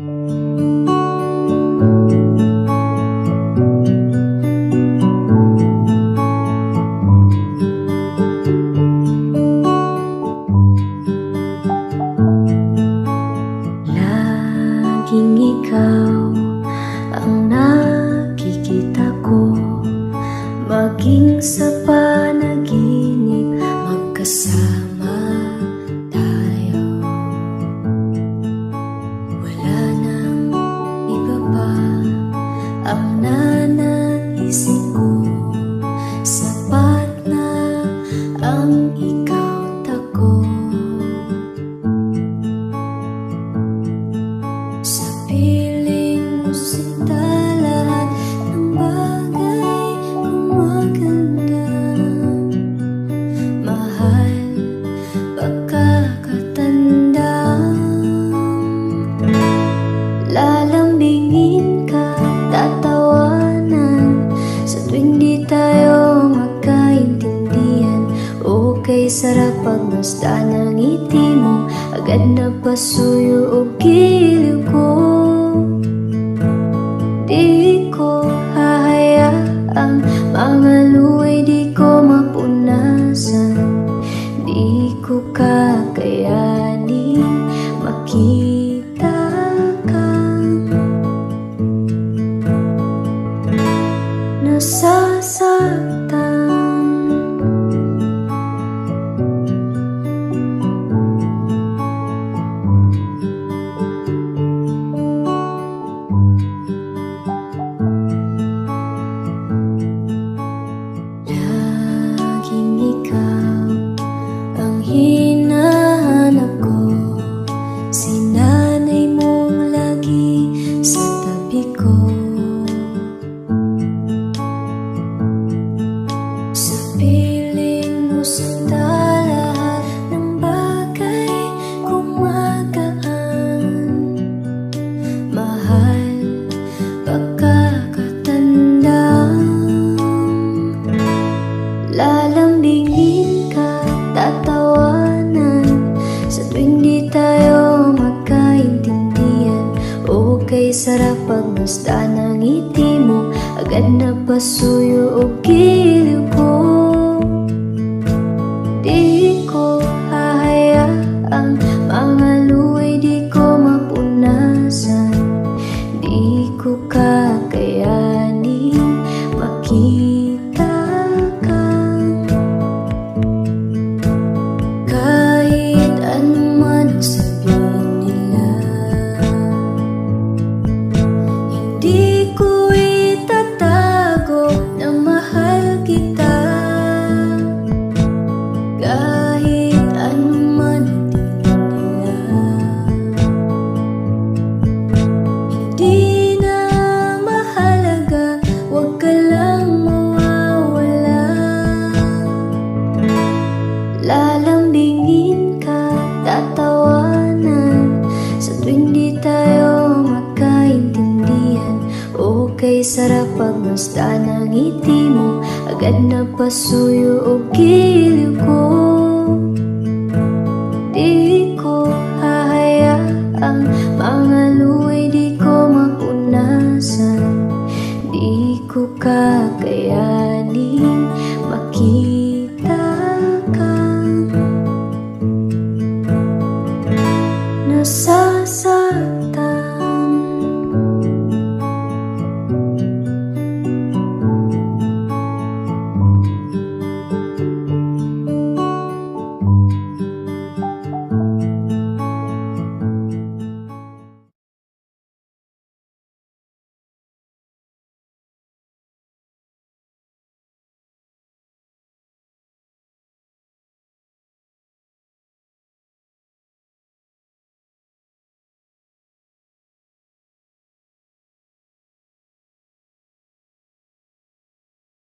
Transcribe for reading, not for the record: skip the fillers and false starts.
Laging ikaw ang nakikita ko, maging sa panaginip magkasama tayo. Wala nang iba pa ang nanaisin ko, sapat na ang ikaw tako. Sa piling mo sinta lahat ng bagay gumaganda. Mahal, pagkakatanda, lalambingin ka, tatawanan sa tuwing di tayo magkaintindihan. Okay, sarap pagmasdan ng ngiti mo, agad na pasuyo o giliw ko. Di ko hahayaang mga luway di ko mapunasan. Di ko kakayanin makita kang nasasaktan. Laging ikaw ang hinahanap ko, sinanay mong lagi sa tabi ko. Sa piling mo sinta lahat ng bagay gumagaan. Mahal, pagkakatanda, lalambingin ka, tatawanan sa tuwing di tayo magkaintindihan. Okay, sarap pagmasdan ng ngiti mo, agad na pasuyo o giliw ko. Di ko hahayaang mga luway di ko mapunasan. Di ko kakayanin makita kang kahit anuman sabihin nila. Hindi ko itatago na mahal kita, kahit anuman tingin nila. Hindi na mahalaga, wag ka lang mawawala. Lalambingin ka, tatawanan sa tuwing di tayo magkaintindihan. Okay, sarap pagmasdan ng ngiti mo, agad na pasuyo o giliw ko.